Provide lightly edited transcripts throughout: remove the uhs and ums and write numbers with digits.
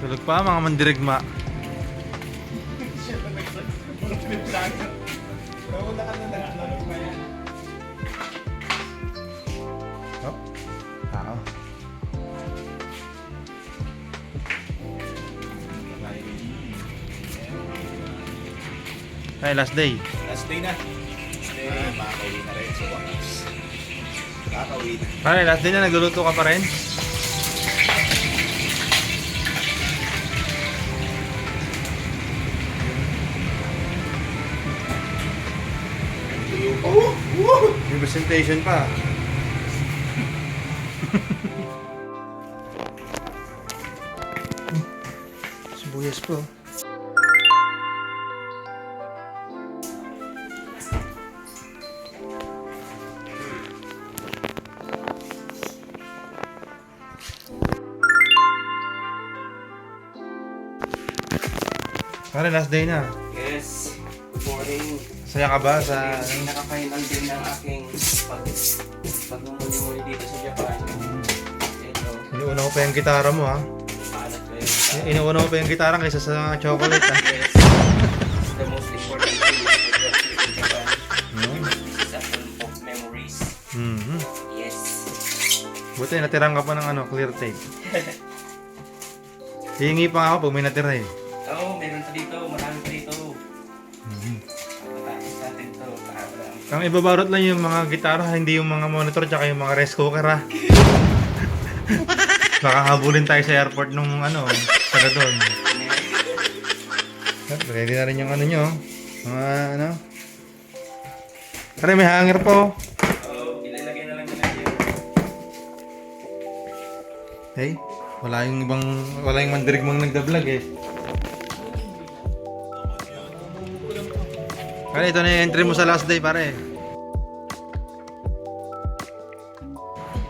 Tulog pa mga mandirigma. Oh, tao. Ay, last day. Last day na. Last day, makakauwi na rin sa wakas. Makakauwi na. Pare, last day na, nagluluto ka pa rin? May presentation pa. Sibuyas po. Pare, last day na. Yes, good morning. Saya ka ba sa... Naka-final day ng aking pagmumuli-muli dito sa Japan. Ito, Inuuna ko pa yung gitara mo, ha? paalat ko yun. Inuuna ko pa yung gitara kaysa sa chocolate, ha? Yes, the most important thing in Japan is a film of memories. Mhm. Yes. Buti, natirang ka pa ng clear tape. Hihingi pa ako pag may natira eh. Oo, meron pa dito. Marami pa dito. Matapos natin to. Ang ibabarot lang yung mga gitara, hindi yung mga monitor tsaka yung mga rice cooker, ha? Baka habulin tayo sa airport nung taga doon. Ready na rin yung nyo. Mga Pare, may hanger po. Oo, ilalagay na lang nila yun. Hey, wala yung mandirigmang nagda-vlog eh. Pare, ito na yung entry mo sa last day, pare.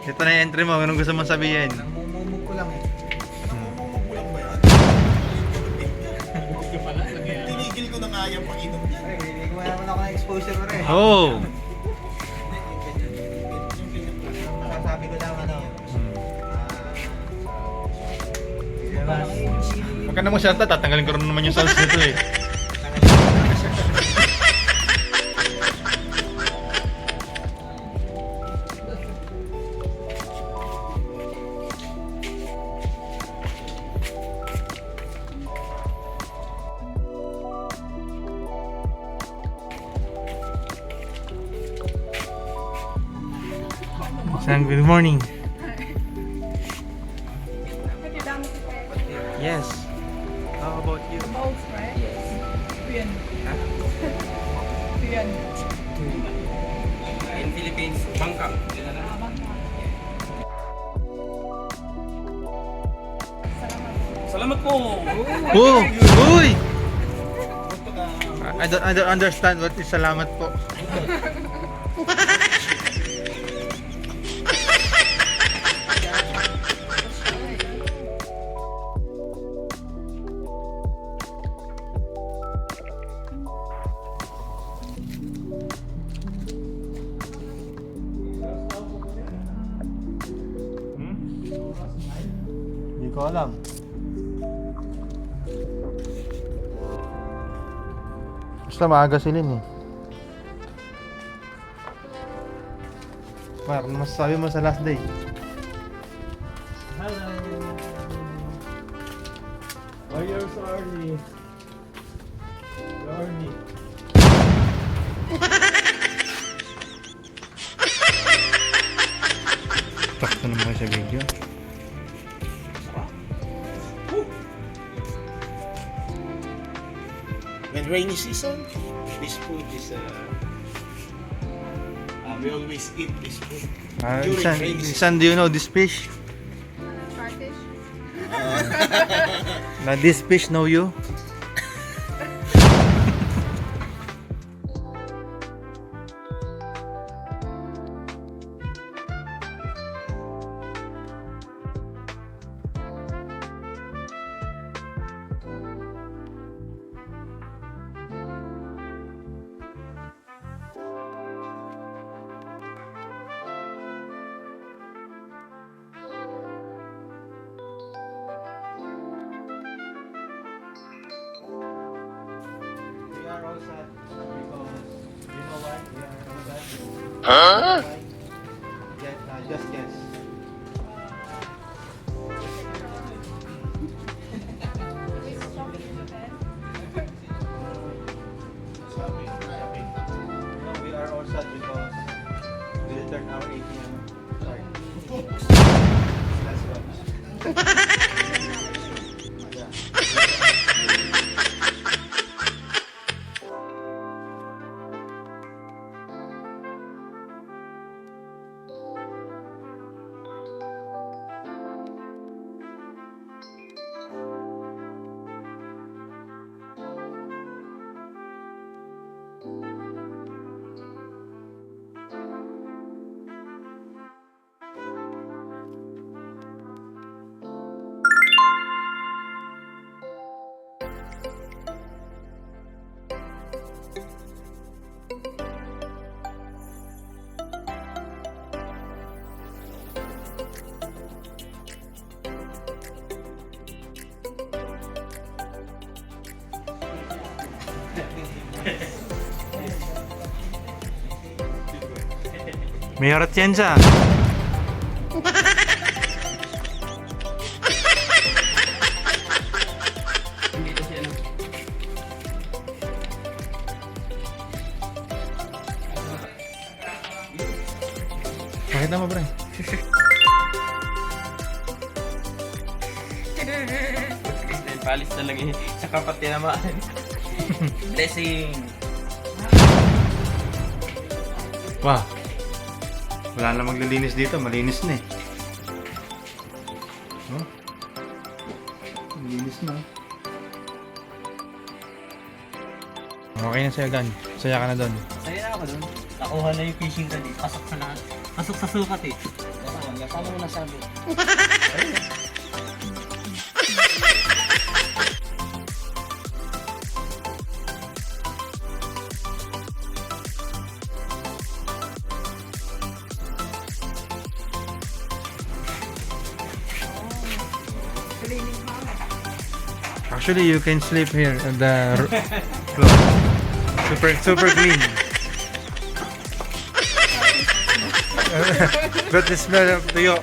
Ito na yung entry mo, anong gusto mong sabihin? Namumumog ko lang eh. Namumumog ko lang ba yan? Tinigil ko na nga yung pag-inom niya. Hindi ko naman ako ng exposure ko rin. Oh! Sabi ko lang Pagka na mo siya, tatanggalin ko rin naman yung salsa nito eh. Sang, good morning. Yes. How about you? Both, right? Korean. Korean. In Philippines, Bangkok. Salamat po. Oh! Uy! I don't understand what is salamat po. Hindi ko alam. Basta maaga silin eh. Mark, ano masasabi mo sa last day? Hello. Why you're so early? Early. Takto naman kayo sa video. When rainy season, this food is we always eat this food. During rainy season. San, do you know this fish? Starfish. Na this fish know you? Just guess. No, we are all sad because we returned our ATM card. That's why. Mayor Atienza. Dito si ano. Makita mo, pre. Palis talaga eh. Sa kapat tinamaan. Blessing. Wow. Wala na maglilinis dito, malinis na eh. Oh. Malinis na. Okay na sa'yo, Dan. Saya ka na doon. Saya na ako dun. Nakuha na yung fishing rod eh. Pasok sa lahat. Pasok sa sukat eh. Paano mo nasabi? Actually, you can sleep here on the floor. Super clean. But the smell of the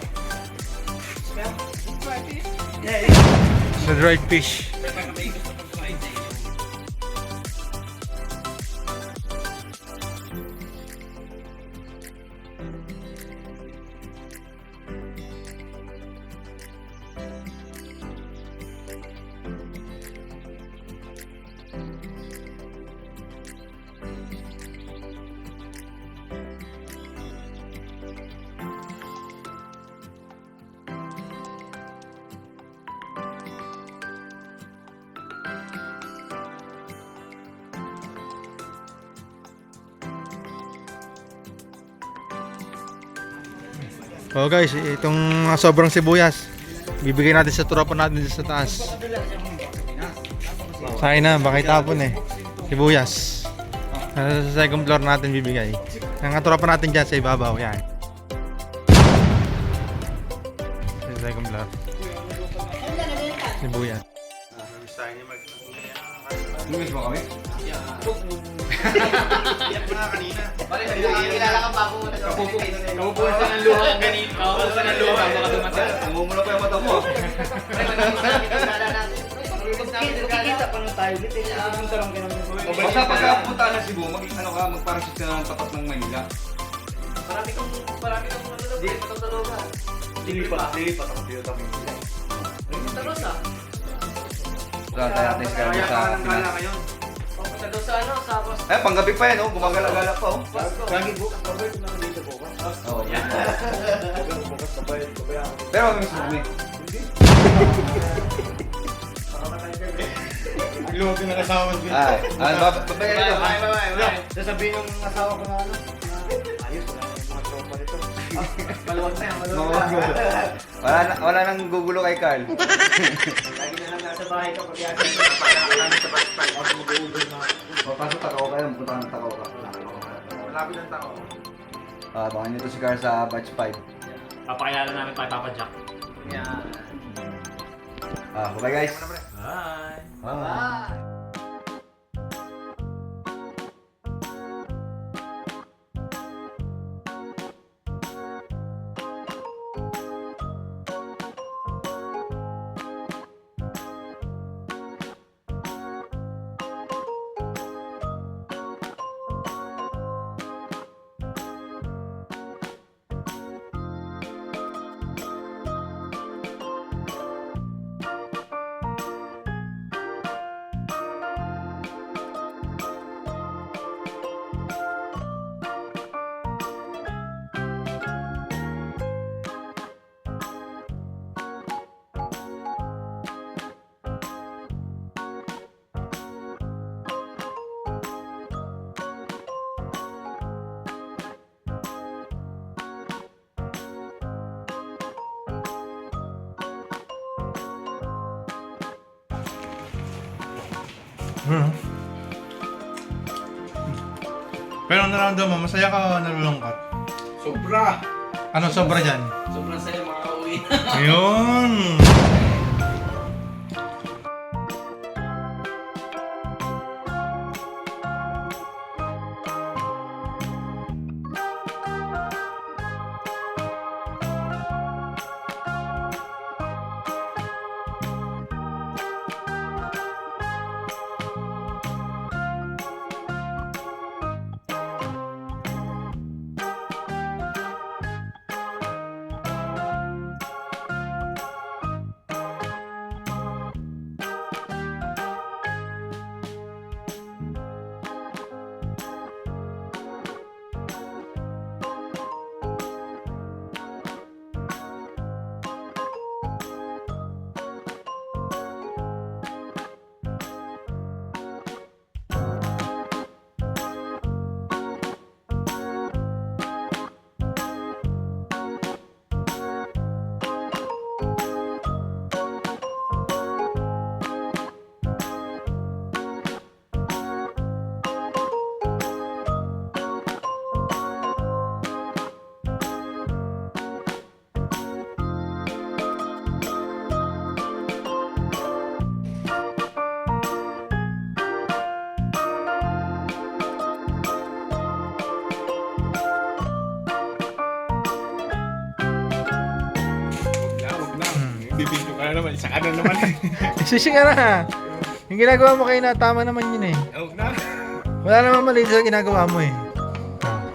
the dried fish. Oh guys, itong sobrang sibuyas bibigay natin sa tropa natin sa taas. Sayang na, baka itapon eh. Sibuyas. Sa second floor natin bibigay. Ang tropa natin dyan sa ibabaw, yan. Sa second floor. Sibuyas. Lumis mo kami? Iyak na kanina. Kilala ka bago mo na Kamupusan ng luha ang ganito. Kamupusan ng luha. Baka dumating. Namumula pa yung mata mo. Magkikita pa nung tayo ulit eh. Basta pagkapunta ng Cebu, magparasit ka ng tapat ng Manila. Marami kang ano daw. Di patutulugan. Lilipat ako dito sa Manila. Talos ah. Tayo natin sa Pinas. Papunta daw sa ano. Sa Pasko. Eh, panggabi pa yan, oh. Gumagala-gala pa, oh. Lagi bukas pa ba ito naman dito bukas? Oo, yan. Bukas pa ba ito? Pero mamiss mo kami. Luwag na kasama mo. Ay, babayaran nyo. Sasabihin ng asawa ko na ano? Ayos, wala na yung mga tropa nito. Maluwag na yan, maluwag na. Wala nang gugulo kay Carl. Lagi na lang nasa bahay ko pag yasa. Napakakalan sa backpack. Ako mag-uudol na ako. Papasok takaw ka lang, punta ka ng takaw ka. Malapit ang tao. Abangan nyo to si Carl sa batch 5. Papakilala namin kay Papa Jack. Yan. Bye guys. Bye. Bye. Pero ang nararamdaman mo, masaya ka o nalulungkot? Sobra! Anong sobra dyan? Sobrang saya makauwi. Ayun! Bibigyo ka na naman, isa ka na naman. Sushi ka na. Yung ginagawa mo kayo na, tama naman yun eh. Huwag na. Wala naman mali sa ginagawa mo eh.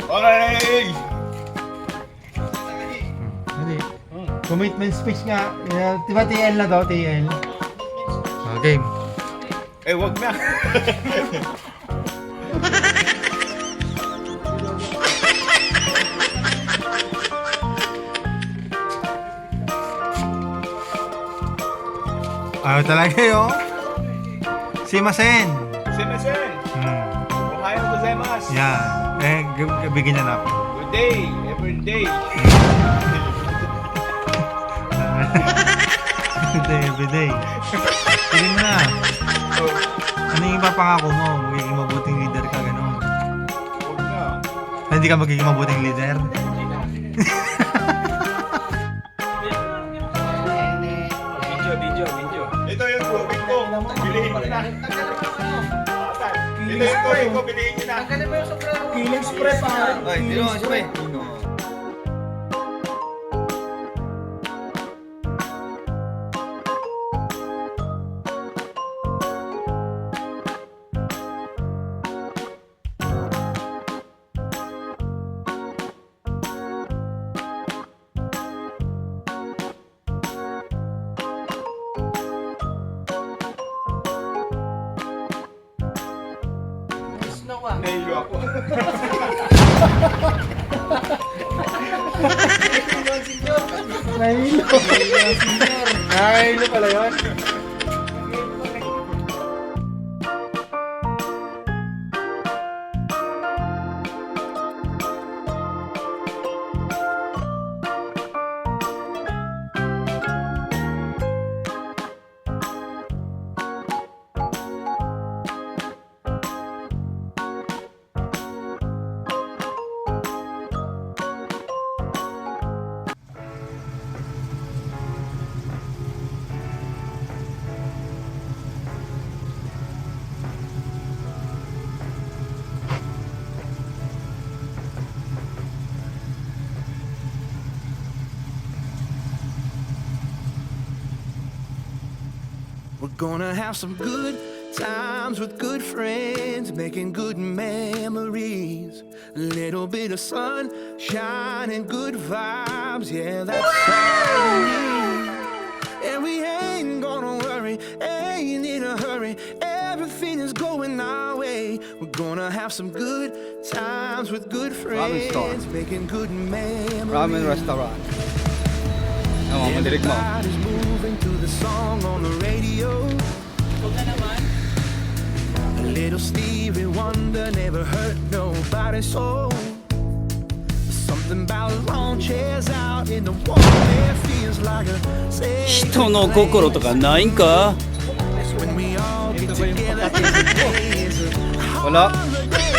Okay! Hindi. Commitment speech nga. Di ba TL na daw? TL? Game. Eh, wag na. Ayaw talaga yun. Simasen. Sinasen. Ohayou gozaimasu. Yeah. Bigyan niya na ako. Good day, every day. Every day. Sige mo na. Ano yung ipapangako mo? Magiging mabuting leader ka, gano'n. Wag na. Hindi ka magiging mabuting leader? Video. Ito yung tubig ko. Bilihin ko na. Ito yung tubig ko. Bilihin ko na. Feeling spray pa. Ay, tino, spray. Nahilo ako. Nahilo. Nahilo pala yun. We're gonna have some good times with good friends, making good memories. A little bit of sunshine and good vibes, yeah, that's all we need. And we ain't gonna worry, ain't in a hurry. Everything is going our way. We're gonna have some good times with good friends, making good memories. Ramen restaurant. Ano, madilig mo. Everybody's moving to the song on the radio. A little Stevie Wonder never hurt nobody's soul. Something about lawn chairs out in the warm air feels like a safe 人の心とかないんか when we all get together every day is a Wala. holiday.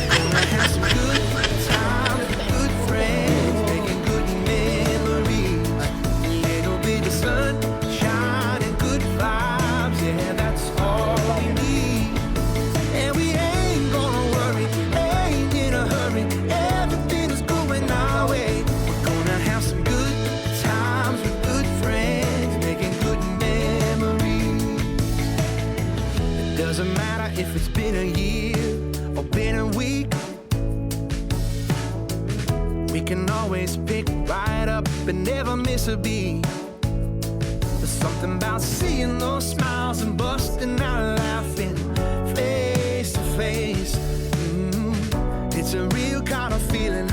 Gonna have some good times with good friends, making good memories. A little bit of sunshine and good vibes, yeah, that's all we need. And we ain't gonna worry, ain't in a hurry. Everything is going our way. We're gonna have some good times with good friends, making good memories. It doesn't matter if it's been a year or been a week. We can always pick right up and never miss a beat. There's something about seeing those smiles and busting out laughing face to face. It's a real kind of feeling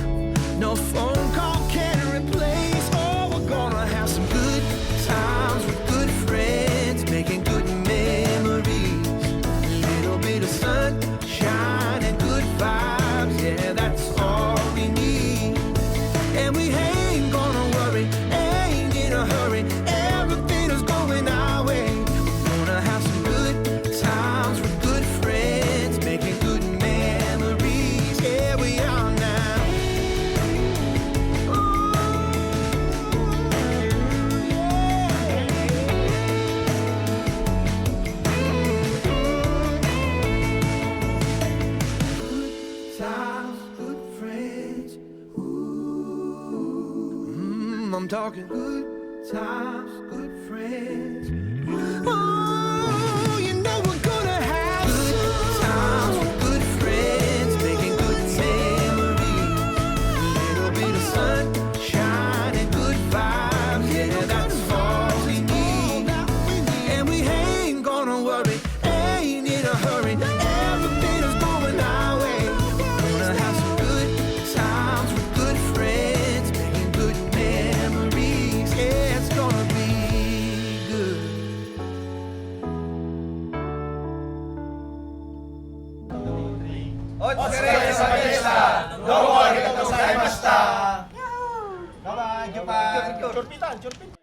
no phone call can replace. Oh, we're gonna have some good times with good friends, making good memories. A little bit of sunshine and good vibes, yeah, that's all we need. And we ain't gonna worry, ain't in a hurry. Everything is going our way. We're gonna have some good times with good friends, making good memories. Yeah, we are now. Good times, good friends. I'm talking good times, good friends. Oh, you know we're gonna have good times with good friends, making good memories. A little bit of sunshine and good vibes, yeah, that's all we need. And we ain't gonna worry, ain't in a hurry. Everything is going our way. We're gonna have some good times with good friends, making good memories. Yeah, it's gonna be good. Bye-bye. Japan.